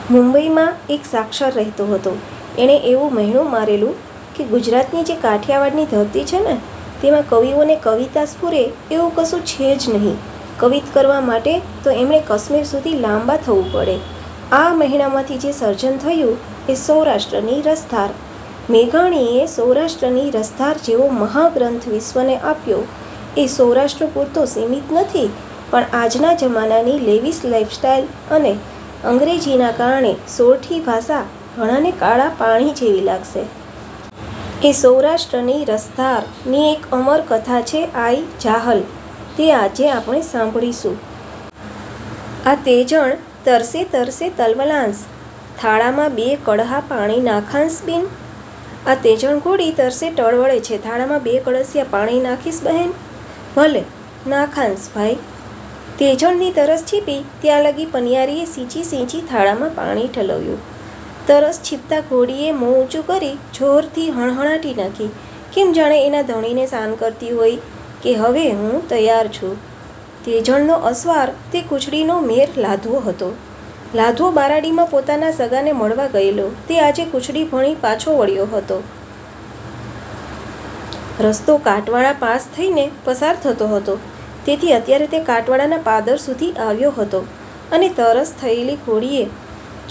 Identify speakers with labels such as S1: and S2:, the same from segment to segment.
S1: મુંબઈમાં એક સાક્ષર રહેતો હતો. એણે એવું મહેણું મારેલું કે ગુજરાતની જે કાઠિયાવાડની ધરતી છે ને, તેમાં કવિઓને કવિતા સ્ફુરે એવું કશું છે જ નહીં. કવિત કરવા માટે તો એમણે કાશ્મીર સુધી લાંબા થવું પડે. આ મહેણામાંથી જે સર્જન થયું એ સૌરાષ્ટ્રની રસધાર. મેઘાણીએ સૌરાષ્ટ્રની રસધાર જેવો મહાગ્રંથ વિશ્વને આપ્યો. એ સૌરાષ્ટ્ર પૂરતો સીમિત નથી, પણ આજના જમાનાની લેવિશ લાઇફસ્ટાઇલ અને અંગ્રેજીના કારણે સોરઠી ભાષા ઘણાને કાળા પાણી જેવી લાગશે. એ સૌરાષ્ટ્રની રસધારની એક અમર કથા છે આઈ જાહલ. તે આજે આપણે સાંભળીશું. આ તેજણ તરસે તરસે તલવલાંસ, થાળામાં 2 કડહા પાણી નાખાંસ બિન. આ તેજણ ઘોડી તરસે ટળવળે છે, થાળામાં 2 કળશિયા પાણી નાખીશ બહેન? ભલે નાખાંસ ભાઈ. તેજણની તરસ છીપી ત્યાં લગી પનિયારીએ સીંચી સીંચી થાળામાં પાણી ઠલવ્યું. તરસ છીપતા ઘોડીએ મોં ઊંચું કરી જોરથી હણહણાટી નાખી, કેમ જાણે એના ધણીને સાન કરતી હોય કે હવે હું તૈયાર છું. તેજણનો અસવાર તે કૂચડીનો મેર લાધવો હતો. લાધવો બારાડીમાં પોતાના સગાને મળવા ગયેલો. તે આજે કૂચડી ભણી પાછો વળ્યો હતો. રસ્તો કાટવાળા પાસ થઈને પસાર થતો હતો, તેથી અત્યારે તે કાટવાળાના પાદર સુધી આવ્યો હતો અને તરસ થયેલી ઘોડીએ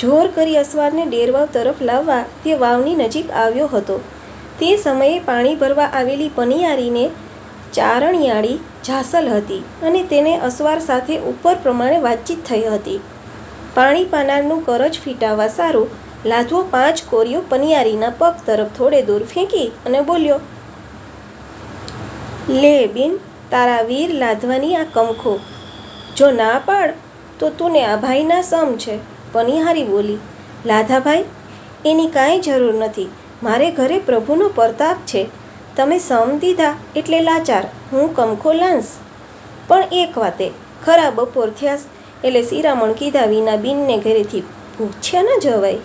S1: જોર કરી અસવારને ડેરવાવ તરફ લાવવા તે વાવની નજીક આવ્યો હતો. તે સમયે પાણી ભરવા આવેલી પનિયારીને ચારણિયાળી જાસલ હતી અને તેને અસવાર સાથે ઉપર પ્રમાણે વાતચીત થઈ હતી. પાણી પાનારનું કરજ ફીટાવા સારું લાધવો 5 કોરીઓ પનિયારીના પગ તરફ થોડે દૂર ફેંકી અને બોલ્યો, લે બિન, તારા વીર લાધવાની આ કમખો. જો ના પાડ તો તુને આ ભાઈના સમ છે. પનિહારી બોલી, લાધાભાઈ, એની કાંઈ જરૂર નથી. મારે ઘરે પ્રભુનો પ્રતાપ છે. તમે સમ દીધા એટલે લાચાર, હું કમખો લાંસ. પણ એક વાતે, ખરા બપોર થયાસ એટલે શિરામણ કીધા વિના બિનને ઘરેથી પૂછ્યા ન જવાય.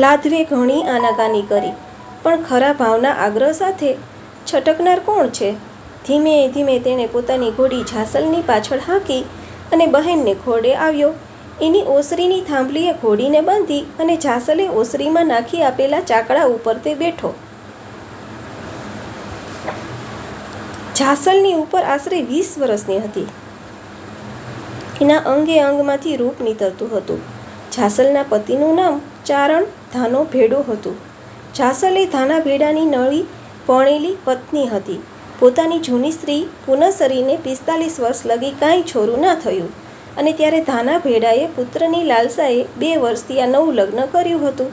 S1: લાધવે ઘણી આનાકાની કરી, પણ ખરા ભાવના આગ્રહ સાથે છટકનાર કોણ છે? ધીમે ધીમે તેણે પોતાની ઘોડી જાસલની પાછળ હાંકી અને બહેનને ખોડે આવ્યો. એની ઓસરીની થાંભલીએ ઘોડીને બાંધી અને જાસલે ઓસરીમાં નાખી આપેલા ચાકડા ઉપર તે બેઠો. જાસલની ઉપર આશરે 20 વર્ષની હતી. એના અંગે અંગમાંથી રૂપ નીતરતું હતું. જાસલના પતિનું નામ ચારણ ધાનો ભેડો હતું. જાસલ એ ધાના ભેડાની નળી પરણેલી પત્ની હતી. પોતાની જૂની સ્ત્રી પુનસરીને 45 વર્ષ લગી કાંઈ છોરું ના થયું અને ત્યારે ધાના ભેડાએ પુત્રની લાલસાએ 2 વર્ષથી આ નવું લગ્ન કર્યું હતું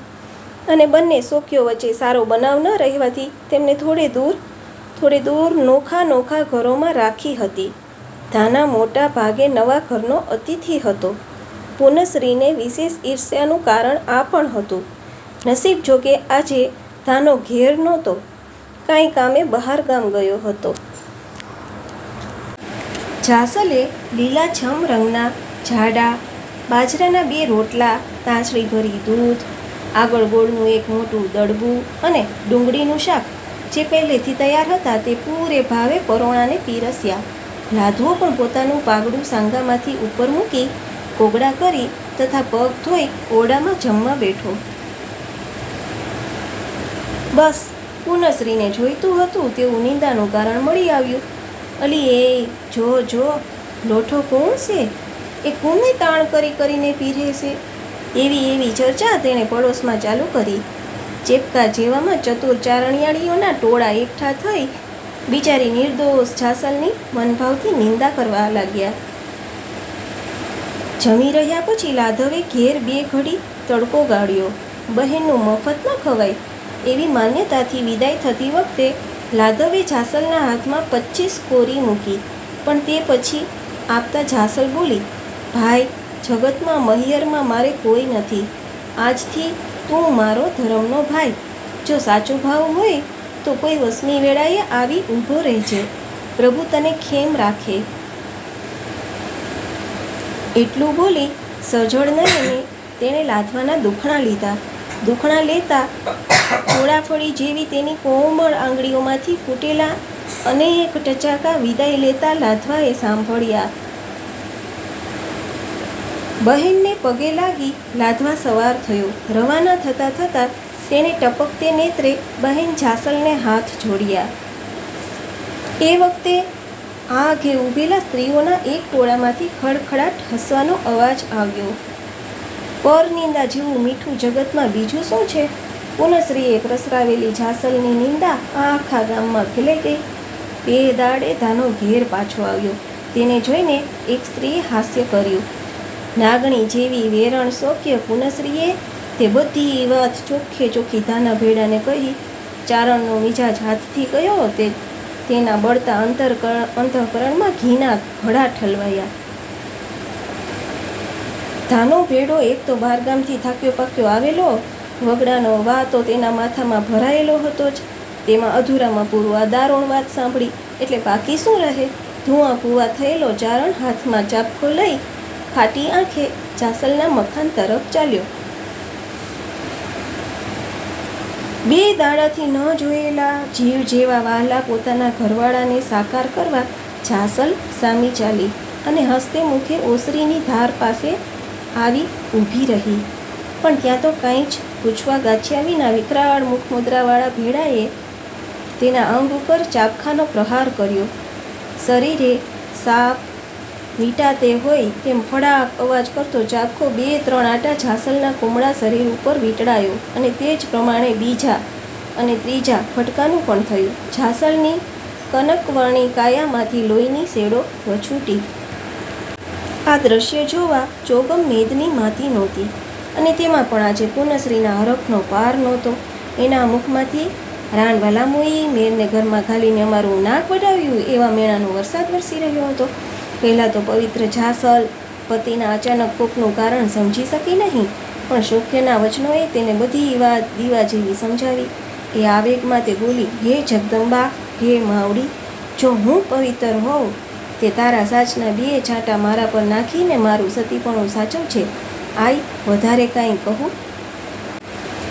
S1: અને બંને સોખીઓ વચ્ચે સારો બનાવ ન રહેવાથી તેમને થોડે દૂર નોખા ઘરોમાં રાખી હતી. ધાના મોટા ભાગે નવા ઘરનો અતિથિ હતો. પુનસરીને વિશેષ ઈર્ષ્યાનું કારણ આ પણ હતું. નસીબ જોકે આજે ધાનો ઘેર નહોતો, કાંઈ કામે બહાર ગામ ગયો હતો. જાસલે લીલાછમ રંગના જાડા બાજરાના 2 રોટલા, તાંસળી ભરી દૂધ, આગળ ગોળનું એક મોટું દડબું અને ડુંગળીનું શાક જે પહેલેથી તૈયાર હતા તે પૂરે ભાવે પરોણાને પીરસ્યા. લાધવો પણ પોતાનું પાગડું સાંગામાંથી ઉપર મૂકી કોગળા કરી તથા પગ ધોઈ ઓરડામાં જમવા બેઠો. બસ પુનસરીને જોઈતું હતું તેવું નિંદાનું કારણ મળી આવ્યું. અલી એ જો લોઠો કોણ છે? એ કોને તાણ કરીને પીરે છે? એવી ચર્ચા તેણે પડોશમાં ચાલુ કરી. ચેપકા જેવામાં ચતુર ચારણિયાળીઓના ટોળા એકઠા થઈ બિચારી નિર્દોષ જાસલની મનભાવથી નિંદા કરવા લાગ્યા. જમી રહ્યા પછી લાધવે ઘેર 2 ઘડી તડકો ગાળ્યો. બહેનનું મફત ન ખવાય એવી માન્યતાથી વિદાય થતી વખતે લાધવે જાસલના હાથમાં 25 કોરી મૂકી. પણ તે પછી આપતા જાસલ બોલી, ભાઈ, જગતમાં મહિયરમાં મારે કોઈ નથી. આજથી તું મારો ધર્મનો ભાઈ. જો સાચો ભાવ હોય તો કોઈ વસમી વેળાએ આવી ઊભો રહેજે. પ્રભુ તને ખેમ રાખે. એટલું બોલી સજળ નયને તેણે લાધવાના દુખણા લીધા. દુખણા લેતા ઘોડાફળી જેવી તેની કોમળ આંગળીઓમાંથી ફૂટેલા અનેક ટચાકા વિદાય લેતા લાધવાએ સાંભળ્યા. બહેનને પગે લાગી લાધવા સવાર થયો. રવાના થતાં થતાં તેને ટપકતે નેત્રે બહેન જાસલને હાથ જોડ્યા. એ વખતે આ આઘે ઊભેલા સ્ત્રીઓના એક ટોળામાંથી ખડખડાટ હસવાનો અવાજ આવ્યો. પરનિંદા જેવું મીઠું જગતમાં બીજું શું છે? પુનશ્રીએ પ્રસરાવેલી જાસલની નિંદા આખા ગામમાં ફેલાઈ ગઈ. બે દાડે ધાનો ઘેર પાછો આવ્યો. તેને જોઈને એક સ્ત્રીએ હાસ્ય કર્યું. નાગણી જેવી વેરણ શોક્ય પુનશ્રીએ તે બધી વાત ચોખ્ખે ચોખ્ખી ધાના ભેડાને કહી. ચારણનો મિજાજ હાથથી ગયો. તેના બળતા અંતઃકરણમાં ઘીના ઘડા ઠલવાયા. ધાનો ભેડો એક તો બહારગામથી થાક્યો પાક્યો આવેલો, વગડાનો વાતો તેના માથામાં ભરાયેલો હતો જ. તેમાં અધૂરામાં પૂરું આ દારૂણ વાત સાંભળી એટલે બાકી શું રહે? ધુઆ પૂવા થયેલો ચારણ હાથમાં ચાપકો લઈ ફાટી આંખે જાસલના મકાન તરફ ચાલ્યો. બે દાડાથી ન જોયેલા જીવ જેવા વહાલા પોતાના ઘરવાળાને સાકાર કરવા જાસલ સામી ચાલી અને હસ્તે મુખે ઓસરીની ધાર પાસે આવી ઊભી રહી. પણ ત્યાં તો કાંઈ જ પૂછવા ગાંઠ્યા વિના વિકરાળ મુખમુદ્રાવાળા ભેડાએ તેના અંગ ઉપર ચાબખાનો પ્રહાર કર્યો. શરીરે સાપ વીંટાતે હોય તેમ ફડાક અવાજ કરતો ચાબકો 2-3 આટા જાસલના કોમળા શરીર ઉપર વીંટળાયો અને તે જ પ્રમાણે બીજા અને ત્રીજા ફટકાનું પણ થયું. જાસલની કનકવર્ણી કાયામાંથી લોહીની શેડો વછૂટી. આ દ્રશ્ય જોવા ચોગમ મેદની માતી નહોતી અને તેમાં પણ આજે પુનશ્રીના હરખનો પાર નહોતો. એના મુખમાંથી રાણવાલામોએ મેરને ઘરમાં ઘાલીને અમારું નાક વડાવ્યું એવા મેણાનો વરસાદ વરસી રહ્યો હતો. પહેલાં તો પવિત્ર જાસલ પતિના અચાનક કોપનું કારણ સમજી શકી નહીં, પણ શોક્યના વચનોએ તેને બધી વાત દીવા જેવી સમજાવી. એ આવેગમાં તે બોલી, હે જગદંબા, હે માવડી, જો હું પવિત્ર હોઉં તે તારા સાચના 2 છાંટા મારા પર નાખીને મારું સતીપણું સાચવજે. આય વધારે કાંઈ કહું?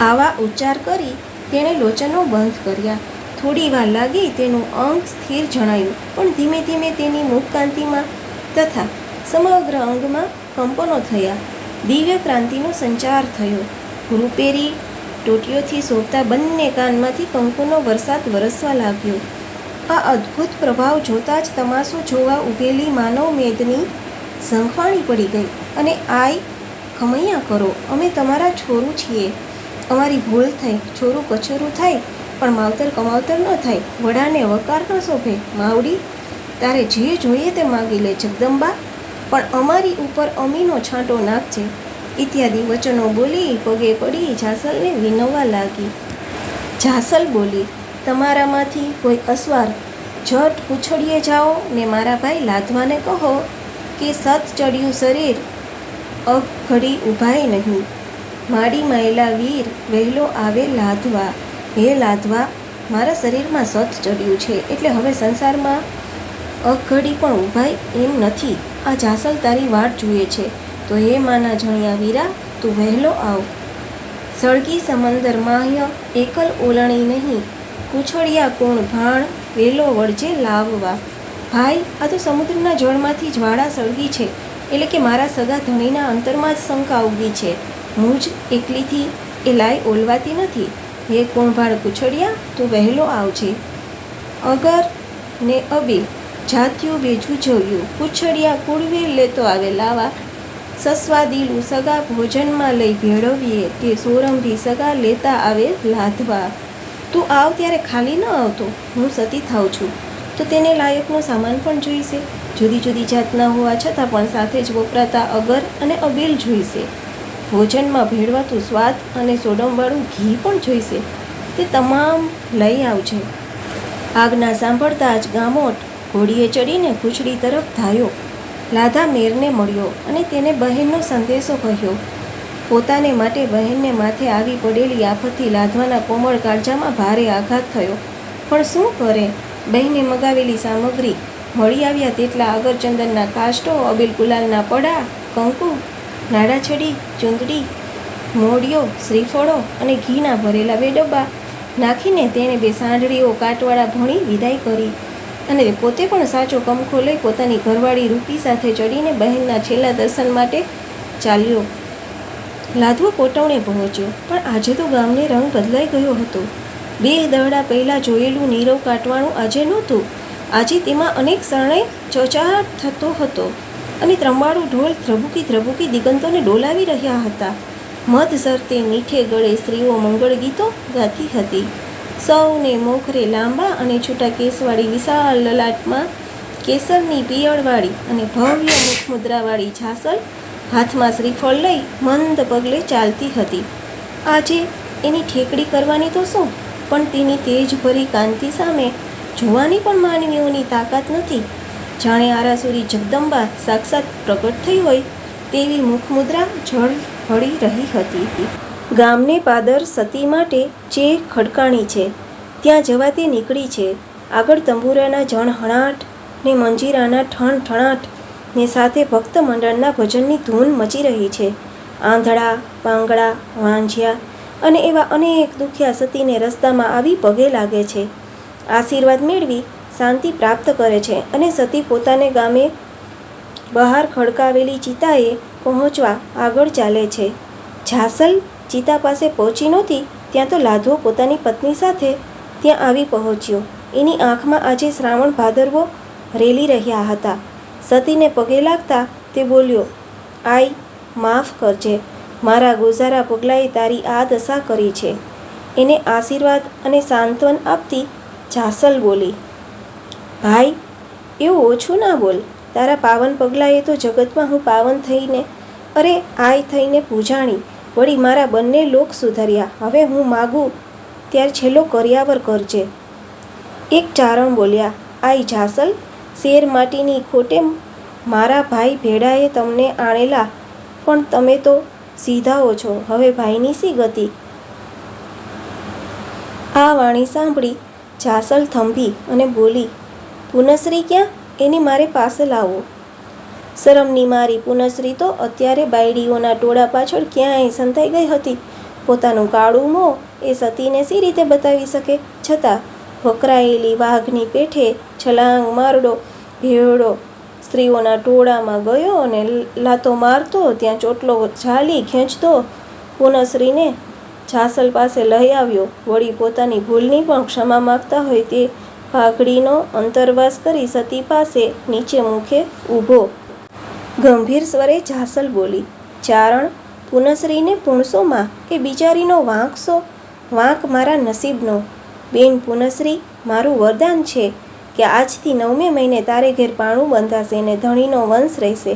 S1: આવા ઉચ્ચાર કરી તેણે લોચનો બંધ કર્યા. થોડી વાર લાગી તેનું અંગ સ્થિર જણાયું, પણ ધીમે ધીમે તેની મુખકાંતિમાં તથા સમગ્ર અંગમાં કંપનો થયા. દિવ્ય ક્રાંતિનો સંચાર થયો. રૂપેરી ટોટીઓથી શોભતા બંને કાનમાંથી કંકુનો વરસાદ વરસવા લાગ્યો. આ અદ્ભુત પ્રભાવ જોતાં જ તમાશો જોવા ઊભેલી માનવ મેદની ઝંખવાણી પડી ગઈ અને આય ખમૈયા કરો, અમે તમારા છોરું છીએ. અમારી ભૂલ થઈ, છોરું કચોરું થાય પણ માવતર કમાવતર ન થાય. વડાને વકાર ન શોભે. માવડી, તારે જે જોઈએ તે માગી લે જગદંબા, પણ અમારી ઉપર અમીનો છાંટો નાખજે. ઇત્યાદિ વચનો બોલી પગે પડી જાસલને વિનવવા લાગી. જાસલ બોલી, તમારામાંથી કોઈ અસવાર ઝટ પૂછડીએ જાઓ ને મારા ભાઈ લાધવાને કહો કે સત ચડ્યું શરીર અગ ઘડી ઊભાય નહીં. માડી માયલા વીર વહેલો આવે લાધવા. હે લાધવા, મારા શરીરમાં સત ચડ્યું છે એટલે હવે સંસારમાં અઘડી પણ ઊભાય એમ નથી. આ જાસલ તારી વાટ જુએ છે. તો હે માના જણિયા વીરા, તું વહેલો આવ. સળગી સમંદર માહ્ય એકલ ઓલણી નહીં, પૂછડિયા કોણ ભાણ વેલો વળજે લાવવા. ભાઈ, આ તો સમુદ્રના જળમાંથી જ્વાળા સળગી છે, એટલે કે મારા સગા ધણીના અંતરમાં જ શંકા ઉગી છે. હું જ એકલીથી એ લાઈ ઓલવાતી નથી. હે કોણભાળ પૂછડિયા, તું વહેલો આવજે. અગર ને અબે જાત્યું બેજું જોયું, પૂછડિયા કુળવીર લેતો આવે લાવા. સસ્વાદીલું સગા ભોજનમાં લઈ ભેળવીએ, તે સોરંભી સગા લેતા આવે લાધવા. તું આવ ત્યારે ખાલી ન આવતો, હું સતી થાઉં છું તો તેને લાયકનો સામાન પણ જોઈશે. જુદી જુદી જાતના હોવા છતાં પણ સાથે જ વપરાતા અગર અને અબેલ જોઈશે. ભોજનમાં ભેળવાતું સ્વાદ અને સોડમવાળું ઘી પણ જોઈશે. તે તમામ લઈ આવજે. આજ્ઞા સાંભળતા જ ગામોટ ઘોડીએ ચડીને ખુચડી તરફ ધાયો. લાધા મેરને મળ્યો અને તેને બહેનનો સંદેશો કહ્યો. પોતાને માટે બહેનને માથે આવી પડેલી આફતથી લાધવાના કોમળ કાળજામાં ભારે આઘાત થયો. પણ શું કરે? બહેને મગાવેલી સામગ્રી મળી આવ્યા તેટલા અગરચંદનના કાષ્ટો, અબીલ ગુલાલના પડા, કંકુ, નાડાછડી, ચૂંદડી, મોડિયો, શ્રીફળો અને ઘીના ભરેલા 2 ડબ્બા નાખીને તેણે 2 સાંઢળીઓ કાટવાળા ભણી વિદાય કરી અને પોતે પણ સાચો કંખો લઈ પોતાની ઘરવાળી રૂપી સાથે ચડીને બહેનના છેલ્લા દર્શન માટે ચાલ્યો. લાધવો કોટવણે પહોંચ્યો, પણ આજે તો ગામને રંગ બદલાઈ ગયો હતો. 2 દહાડા પહેલાં જોયેલું નીરવ કાટવાણું આજે નહોતું. આજે તેમાં અનેક શરણે ચચાટ થતો હતો અને ત્રંબાળું ઢોલ ધ્રબુકી દિગંતોને ડોલાવી રહ્યા હતા. મધસરતે મીઠે ગળે સ્ત્રીઓ મંગળ ગીતો ગાતી હતી. સૌને મોખરે લાંબા અને છૂટા કેસવાળી વિશાળ લલાટમાં કેસરની પિયળવાળી અને ભવ્ય મુખમુદ્રાવાળી ઝાસલ હાથમાં શ્રીફળ લઈ મંદ પગલે ચાલતી હતી. આજે એની ઠેકડી કરવાની તો શું, પણ તેની તેજભરી કાંતિ સામે જોવાની પણ માનવીઓની તાકાત નથી. જાણે આરાસુરી જગદંબા સાક્ષાત પ્રગટ થઈ હોય તેવી મુખમુદ્રા ઝળહળી રહી હતી. ગામને પાદર સતી માટે જે ખડકાણી છે ત્યાં જવા તે નીકળી છે. આગળ તંબુરાના જણહણાટ ને મંજીરાના ઠણઠણાટ ને સાથે ભક્ત મંડળના ભજનની ધૂન મચી રહી છે. આંધળા, પાંગળા, વાંઝિયા અને એવા અનેક દુખિયા સતીને રસ્તામાં આવી પગે લાગે છે, આશીર્વાદ મેળવી શાંતિ પ્રાપ્ત કરે છે અને સતી પોતાને ગામે બહાર ખડકાવેલી ચિતાએ પહોંચવા આગળ ચાલે છે. ઝાસલ ચિતા પાસે પહોંચી નહોતી ત્યાં તો લાધવો પોતાની પત્ની સાથે ત્યાં આવી પહોંચ્યો. એની આંખમાં આજે શ્રાવણ ભાદરવો રેલી રહ્યા હતા. સતીને પગે લાગતા તે બોલ્યો, આઈ, માફ કરજે, મારા ગોઝારા પગલાએ તારી આ દશા કરી છે. એને આશીર્વાદ અને સાંત્વન આપતી ઝાસલ બોલી, ભાઈ, એવું ઓછું ના બોલ. તારા પાવન પગલાએ તો જગતમાં હું પાવન થઈને આઈ થઈને પૂજાણી, વળી મારા બંને લોક સુધર્યા. હવે હું માગું ત્યારે છેલ્લો કર્યાવર કરજે. એક ચારણ બોલ્યા, આઈ ઝાસલ, શેર માટીની ખોટે મારા ભાઈ ભેડાએ તમને આણેલા, પણ તમે તો સીધાઓ છો, હવે ભાઈની શી ગતિ? આ વાણી સાંભળી ઝાસલ થંભી અને બોલી, પુનશ્રી ક્યાં? એની મારે પાસે લાવો. શરમની મારી પુનશ્રી તો અત્યારે બાયડીઓના ટોળા પાછળ ક્યાંય સંતાઈ ગઈ હતી. પોતાનું કાળું મોં એ સતીને સી રીતે બતાવી શકે? છતાં વકરાયેલી વાઘની પેઠે છલાંગ મારડો ભેળો સ્ત્રીઓના ટોળામાં ગયો અને લાતો મારતો, ત્યાં ચોટલો ઝાલી ખેંચતો પુનશ્રીને ઝાસલ પાસે લઈ આવ્યો. વળી પોતાની ભૂલની પણ ક્ષમા માગતા હોય તે પાઘડીનો અંતરવાસ કરી સતી પાસે નીચે મુખે ઊભો. ગંભીર સ્વરે ઝાસલ બોલી, ચારણ, પુનશ્રીને પૂણસોમાં એ બિચારીનો વાંક મારા નસીબનો. બેન પુનશ્રી, મારું વરદાન છે કે આજથી 9મે મહિને તારે ઘેર પાણું બંધાશે ને ધણીનો વંશ રહેશે.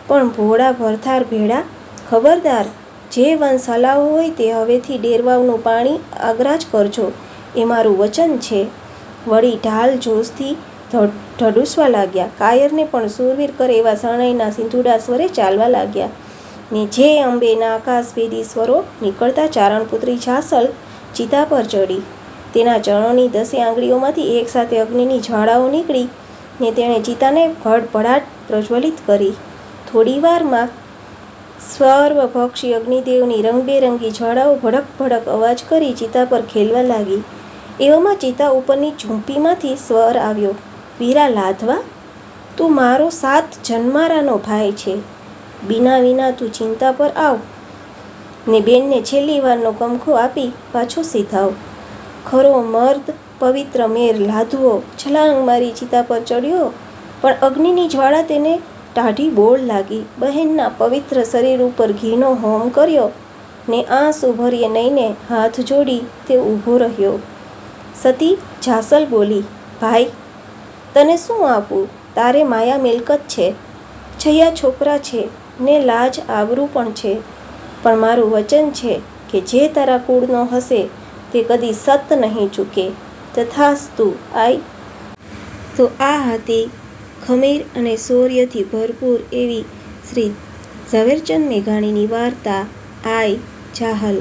S1: પણ ભોળા ભરથાર ભેડા, ખબરદાર, જે વંશ હલાવો હોય તે હવેથી ડેરવાવનું પાણી આગ્રા જ કરજો, એ મારું વચન છે. વળી ઢાલ જોશથી ઢડૂસવા લાગ્યા. કાયરને પણ સૂરવીર કરે એવા શરણાઈના સિંધુડા સ્વરે ચાલવા લાગ્યા. ને જે અંબેના આકાશભેદી સ્વરો નીકળતા ચારણપુત્રી ઝાસલ ચિતા પર ચડી. તેના ચરણોની 10 આંગળીઓમાંથી એકસાથે અગ્નિની જ્વાળાઓ નીકળી ને તેણે ચિતાને ભડભડાટ પ્રજ્વલિત કરી. થોડી વારમાં સર્વભક્ષી અગ્નિદેવની રંગબેરંગી જ્વાળાઓ ભડક ભડક અવાજ કરી ચિતા પર ખેલવા લાગી. એવામાં ચિતા ઉપરની ઝૂંપીમાંથી સ્વર આવ્યો, વીરા લાધવા, તું મારો 7 જન્મારાનો ભાઈ છે. વિના તું ચિંતા પર આવ ને બેનને છેલ્લી વારનો કંખો આપી પાછો સીધાવ. ખરો મર્દ પવિત્ર મેર લાધવો છલાંગ મારી ચિતા પર ચડ્યો, પણ અગ્નિની જ્વાળા તેને ટાઢી બોળ લાગી. બહેનના પવિત્ર શરીર ઉપર ઘીનો હોમ કર્યો ને આંસુ ભરીએ નઈને હાથ જોડી તે ઊભો રહ્યો. સતી ઝાસલ બોલી, ભાઈ, તને શું આપું? તારે માયા મિલકત છે, છૈયા છોકરા છે ને લાજ આબરૂ પણ છે, પણ મારું વચન છે કે જે તારા કુળનો હશે તે કદી સત નહીં ચૂકે. તથાસ્તુ. આઈ. તો આ હતી ખમીર અને શૌર્યથી ભરપૂર એવી શ્રી ઝવેરચંદ મેઘાણીની વાર્તા આઈ ઝાહલ.